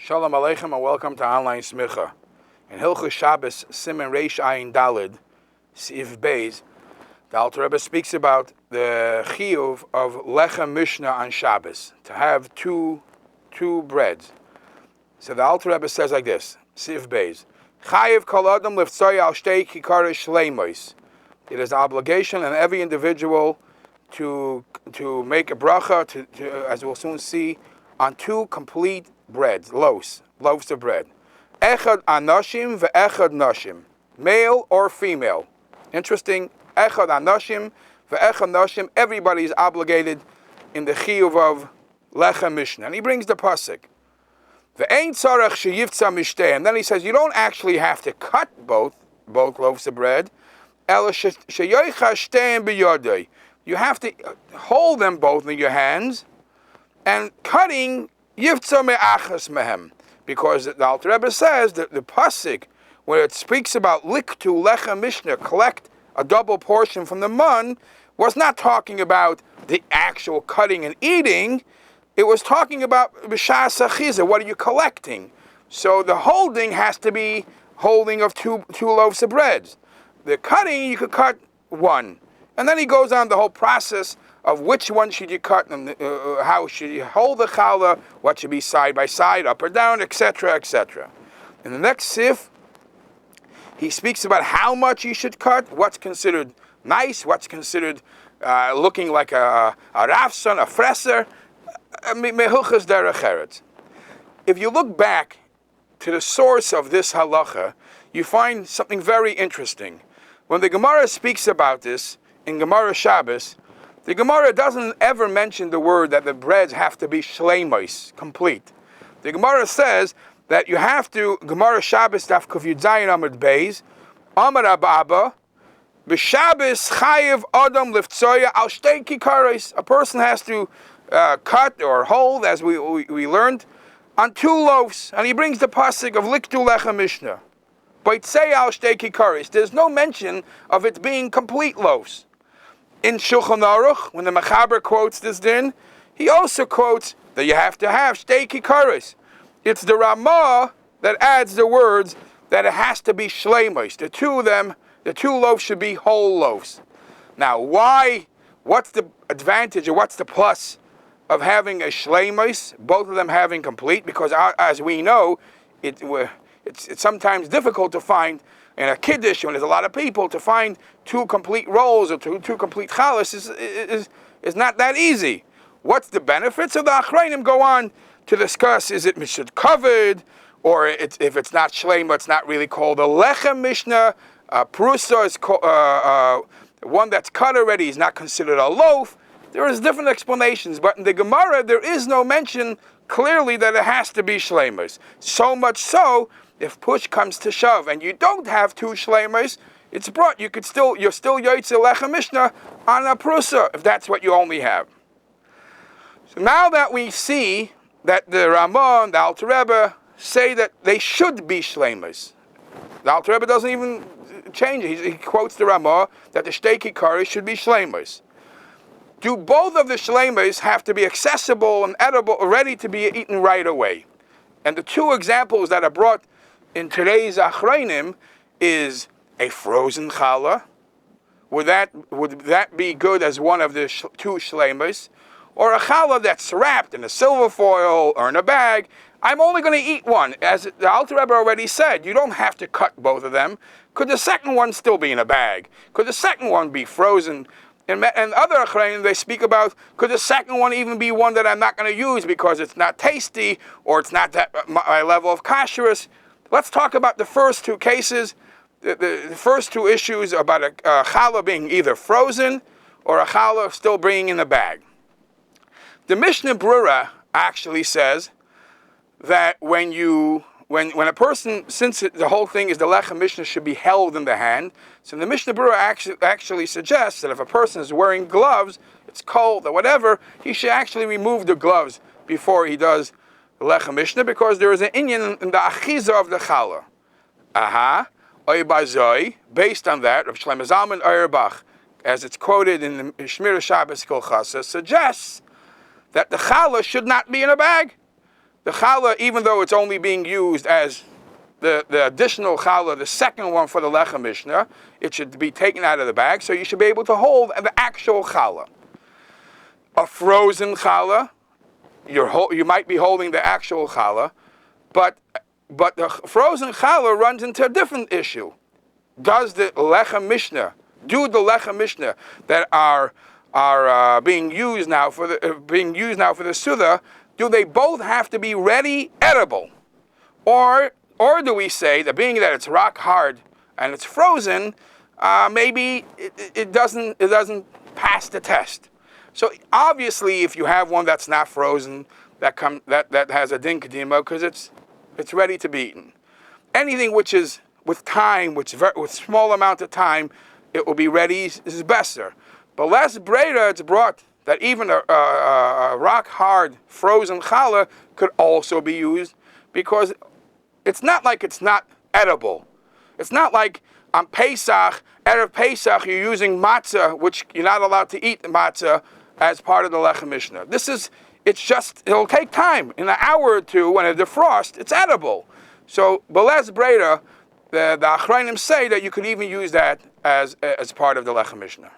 Shalom aleichem and welcome to Online Smicha. In Hilchos Shabbos Siman Reish Ayin Dalid Siv Beis, the Alter Rebbe speaks about the chiyuv of lechem mishna on Shabbos, to have two breads. So the Alter Rebbe says like this: Siv Beis, Chayiv kol adam liftzoy al shtei kikaros shleimos. It is an obligation on every individual to make a bracha, to as we'll soon see, on two complete breads, loaves of bread. Echad anashim ve'echad nashim, male or female. Interesting. Echad anashim ve'echad nashim. Everybody is obligated in the chiyuv of lechem mishna. And he brings the pasuk. Ve'ein tzarech sheyivtza mishtei. And then he says you don't actually have to cut both loaves of bread. Ela sheyoicha shteim biyodei. You have to hold them both in your hands, and cutting yivtza me'achas mehem, because the Alter Rebbe says that the pasuk where it speaks about liktu lechem mishna, collect a double portion from the mun, was not talking about the actual cutting and eating. It was talking about b'shas achiza. What are you collecting? So the holding has to be holding of two loaves of bread. The cutting, you could cut one. And then he goes on the whole process of which one should you cut, and how should you hold the challah, what should be side by side, up or down, etc., etc. In the next sif, he speaks about how much you should cut, what's considered nice, what's considered looking like a rafson, a fresser, mehilchas derech eretz. If you look back to the source of this halacha, you find something very interesting. When the Gemara speaks about this, in Gemara Shabbos, the Gemara doesn't ever mention the word that the breads have to be shleimos, complete. The Gemara says that you have to, Gemara Shabbos daf kuf yud zayin amud beis, Amar Abba, b'Shabbos chayiv adam liftzoya al shtei kikaros. A person has to cut or hold, as we learned, on two loaves. And he brings the pasuk of liktu lechem mishna. Baitzei al shtei kikaros. There's no mention of it being complete loaves. In Shulchan Aruch, when the Mechaber quotes this din, he also quotes that you have to have shtei kikaros. It's the Ramah that adds the words that it has to be shleimos. The two loaves should be whole loaves. Now, what's the advantage or what's the plus of having a shleimos, both of them having complete? Because as we know, it's sometimes difficult to find in a kiddush, when there's a lot of people, to find two complete rolls or two complete challahs is not that easy. What's the benefits of the achrayim? Go on to discuss, is it mishud covered, or if it's not shleima, it's not really called a lechem mishna. Prusa is one that's cut already is not considered a loaf. There is different explanations, but in the Gemara there is no mention clearly that it has to be shleimas. So much so, if push comes to shove and you don't have two shleimas, it's brought. You're still yoytze lechem mishna on a prusa if that's what you only have. So now that we see that the Ramah and the Alter Rebbe say that they should be shleimas, the Alter Rebbe doesn't even change it. He quotes the Ramah that the shtei kikaros should be shleimas. Do both of the shleimas have to be accessible and edible, ready to be eaten right away? And the two examples that are brought in today's achrayim is a frozen challah. Would that be good as one of the two shleimas? Or a challah that's wrapped in a silver foil or in a bag? I'm only going to eat one. As the Alter Rebbe already said, you don't have to cut both of them. Could the second one still be in a bag? Could the second one be frozen? And other achrayim, they speak about, could the second one even be one that I'm not going to use because it's not tasty or it's not that my level of kashrus? Let's talk about the first two cases, the first two issues about a challah being either frozen or a challah still being in a bag. The Mishnah Brura actually says that when a person, since the whole thing is the lechem mishna should be held in the hand, so the Mishnah Brura actually suggests that if a person is wearing gloves, it's cold or whatever, he should actually remove the gloves before he does the lechem mishna, because there is an inyan in the achiza of the challah. Oy bazoi, based on that, Rav Shlomo Zalman Auerbach, as it's quoted in the Shmira Shabbos Kol Chasa, suggests that the challah should not be in a bag. the challah, even though it's only being used as the additional challah, the second one for the lechem mishna, it should be taken out of the bag, so you should be able to hold the actual challah. A frozen challah, you might be holding the actual challah, but the frozen challah runs into a different issue. Does the lechem mishna, do the lechem mishna that are being used now for the suda, do they both have to be ready, edible, or do we say that being that it's rock hard and it's frozen, maybe it doesn't pass the test? So obviously, if you have one that's not frozen, that has a din kedima because it's ready to be eaten. Anything which is with time, with small amount of time, it will be ready is better. But less breda, it's brought that even a rock hard frozen challah could also be used, because it's not like it's not edible. It's not like on Pesach, Erev Pesach, you're using matzah, which you're not allowed to eat the matzah as part of the lechem mishna. It'll take time. In an hour or two, when it defrosts, it's edible. So, beles breda, the achrayim say that you could even use that as part of the lechem mishna.